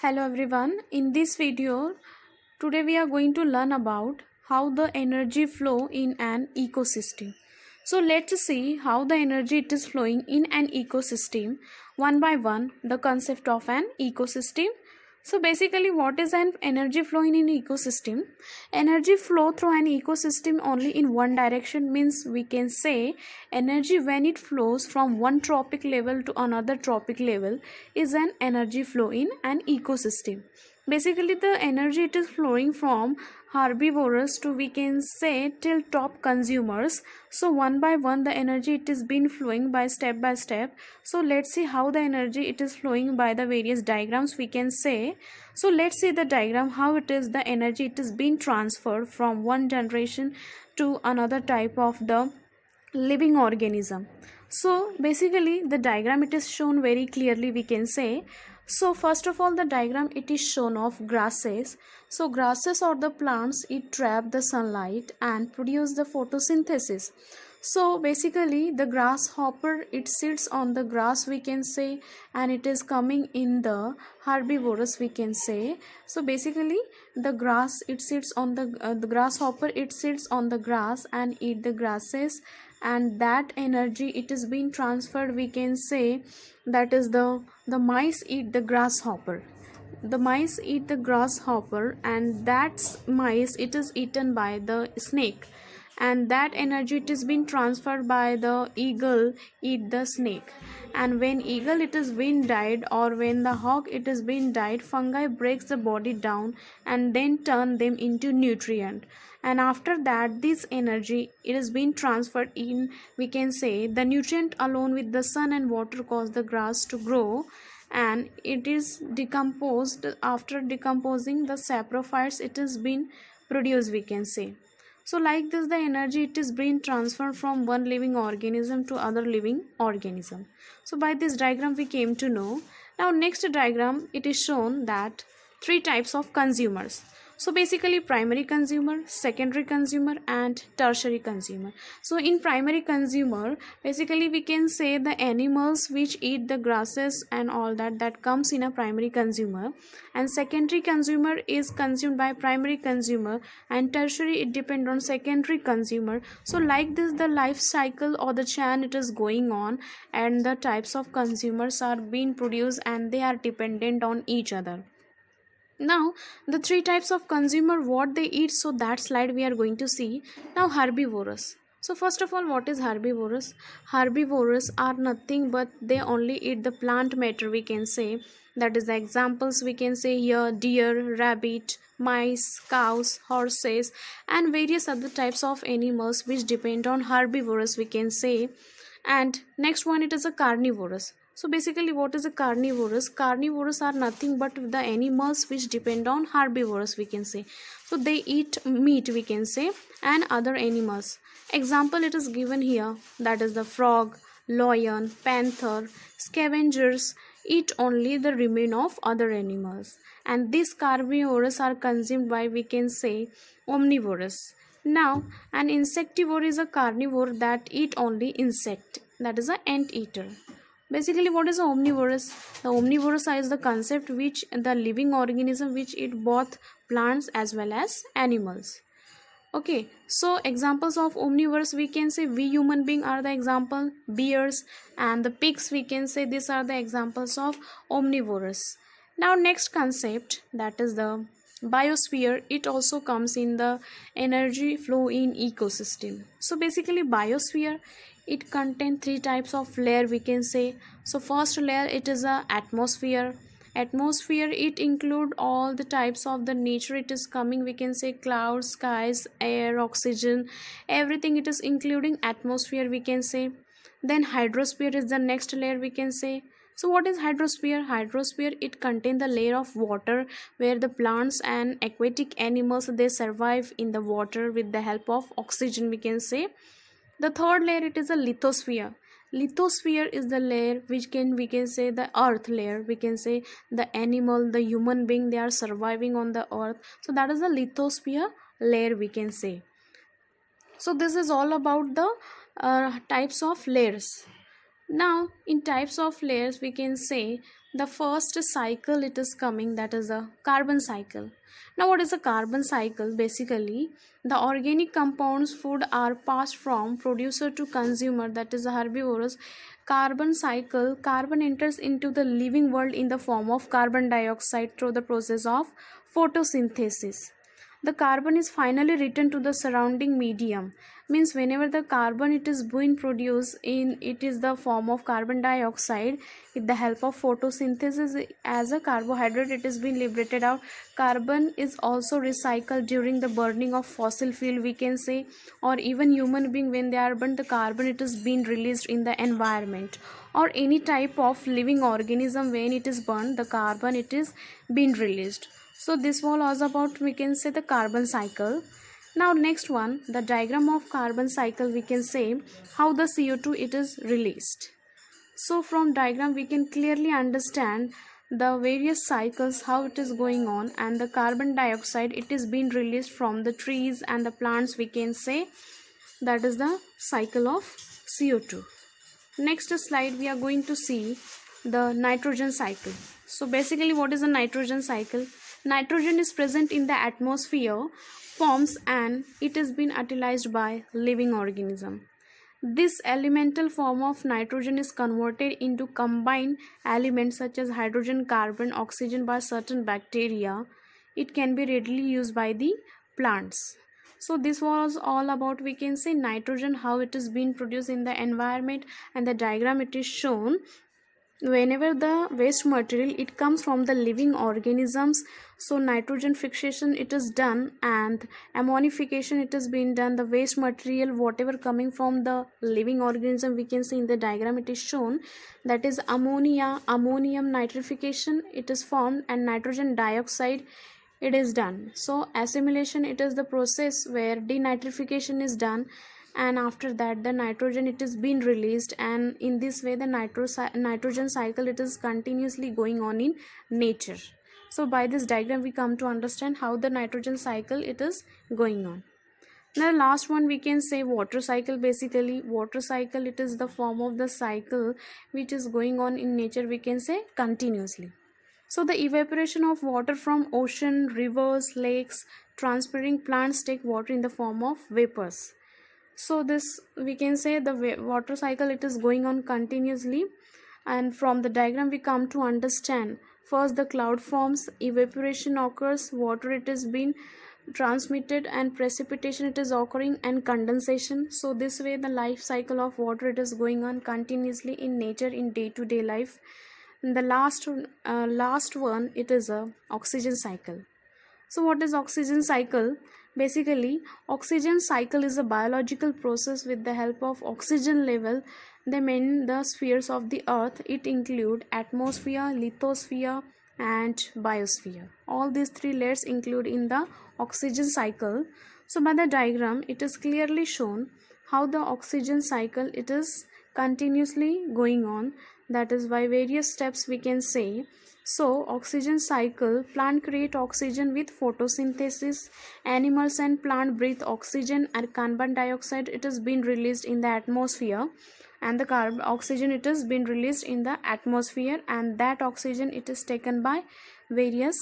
Hello everyone. In this video, today we are going to learn about how the energy flow in an ecosystem. So let's see how the energy it is flowing in an ecosystem one by one, the concept of an ecosystem. So basically what is an energy flow in an ecosystem? Energy flow through an ecosystem only in one direction means we can say energy when it flows from one tropic level to another tropic level is an energy flow in an ecosystem. Basically the energy it is flowing from herbivores to we can say till top consumers. So one by one the energy it is been flowing by step. So let's see how the energy it is flowing by the various diagrams we can say. So let's see the diagram how it is the energy it is being transferred from one generation to another type of the living organism. So basically the diagram it is shown very clearly we can say. So first of all the diagram it is shown of grasses. So grasses or the plants it trap the sunlight and produce the photosynthesis. So basically the grasshopper it sits on the grass we can say, and it is coming in the herbivorous we can say. So basically the grass it sits on the grasshopper it sits on the grass and eat the grasses, and that energy it is being transferred we can say, that is the mice eat the grasshopper. The mice eat the grasshopper and that mice it is eaten by the snake, and that energy it is being transferred by the eagle eat the snake. And when eagle it is being died, or when the hawk it is being died, fungi breaks the body down and then turn them into nutrient, and after that this energy it is being transferred in we can say the nutrient alone with the sun and water cause the grass to grow, and it is decomposed. After decomposing the saprophytes it is been produced we can say. So like this the energy it is being transferred from one living organism to other living organism. So by this diagram we came to know. Now next diagram it is shown that three types of consumers. So basically primary consumer, secondary consumer and tertiary consumer. So in primary consumer basically we can say the animals which eat the grasses and all that comes in a primary consumer, and secondary consumer is consumed by primary consumer, and tertiary it depends on secondary consumer. So like this the life cycle or the chain it is going on, and the types of consumers are being produced and they are dependent on each other. Now the three types of consumer what they eat, so that slide we are going to see. Now herbivorous. So first of all what is herbivorous? Herbivorous are nothing but they only eat the plant matter we can say, that is the examples we can say here: deer, rabbit, mice, cows, horses and various other types of animals which depend on herbivorous we can say. And next one it is a carnivorous. So basically what is a carnivorous? Carnivorous are nothing but the animals which depend on herbivorous we can say. So they eat meat we can say and other animals. Example it is given here, that is the frog, lion, panther. Scavengers eat only the remain of other animals, and these carnivorous are consumed by we can say omnivorous. Now an insectivore is a carnivore that eat only insect, that is a ant eater. Basically what is omnivorous? The omnivorous is the concept which the living organism which eat both plants as well as animals. Okay, so examples of omnivorous we can say we human being are the example, bears and the pigs we can say these are the examples of omnivorous. Now next concept, that is the biosphere. It also comes in the energy flow in ecosystem. So basically biosphere it contains three types of layer we can say. So first layer it is a atmosphere. Atmosphere it include all the types of the nature it is coming we can say, clouds, skies, air, oxygen, everything it is including atmosphere we can say. Then hydrosphere is the next layer we can say. So what is hydrosphere? Hydrosphere it contains the layer of water where the plants and aquatic animals they survive in the water with the help of oxygen we can say. The third layer it is a lithosphere. Lithosphere is the layer which we can say the earth layer we can say, the animal, the human being they are surviving on the earth, so that is the lithosphere layer we can say. So this is all about the types of layers. Now in types of layers we can say the first cycle it is coming, that is a carbon cycle. Now what is a carbon cycle? Basically, the organic compounds food are passed from producer to consumer, that is a herbivorous. Carbon cycle, carbon enters into the living world in the form of carbon dioxide through the process of photosynthesis. The carbon is finally returned to the surrounding medium. Means whenever the carbon it is being produced in, it is the form of carbon dioxide, with the help of photosynthesis as a carbohydrate it is being liberated out. Carbon is also recycled during the burning of fossil fuel, we can say, or even human being when they are burned, the carbon it is being released in the environment, or any type of living organism when it is burned, the carbon it is being released. So this was about, we can say, the carbon cycle. Now next one, the diagram of carbon cycle, we can say how the CO2 it is released. So from diagram we can clearly understand the various cycles how it is going on, and the carbon dioxide it is being released from the trees and the plants, we can say, that is the cycle of CO2. Next slide we are going to see the nitrogen cycle. So basically what is a nitrogen cycle? Nitrogen is present in the atmosphere, forms, and it has been utilized by living organism. This elemental form of nitrogen is converted into combined elements such as hydrogen, carbon, oxygen by certain bacteria. It can be readily used by the plants. So this was all about, we can say, nitrogen, how it is being produced in the environment, and the diagram it is shown. Whenever the waste material it comes from the living organisms, so nitrogen fixation it is done and ammonification it is being done. The waste material whatever coming from the living organism, we can see in the diagram it is shown, that is ammonia, ammonium nitrification it is formed, and nitrogen dioxide it is done. So assimilation it is the process where denitrification is done, and after that the nitrogen it is being released, and in this way the nitrogen cycle it is continuously going on in nature. So by this diagram we come to understand how the nitrogen cycle it is going on. Now the last one, we can say water cycle. Basically water cycle it is the form of the cycle which is going on in nature, we can say, continuously. So the evaporation of water from ocean, rivers, lakes, transpiring plants take water in the form of vapors. So this, we can say, the water cycle it is going on continuously, and from the diagram we come to understand, first the cloud forms, evaporation occurs, water it is being transmitted, and precipitation it is occurring, and condensation. So this way the life cycle of water it is going on continuously in nature in day-to-day life. And the last one it is a oxygen cycle. So what is oxygen cycle? Basically oxygen cycle is a biological process with the help of oxygen level they mean the spheres of the earth. It include atmosphere, lithosphere, and biosphere. All these three layers include in the oxygen cycle. So by the diagram it is clearly shown how the oxygen cycle it is continuously going on, that is by various steps, we can say. So oxygen cycle, plant create oxygen with photosynthesis, animals and plant breathe oxygen, and carbon dioxide it is being released in the atmosphere, and the oxygen it is being released in the atmosphere, and that oxygen it is taken by various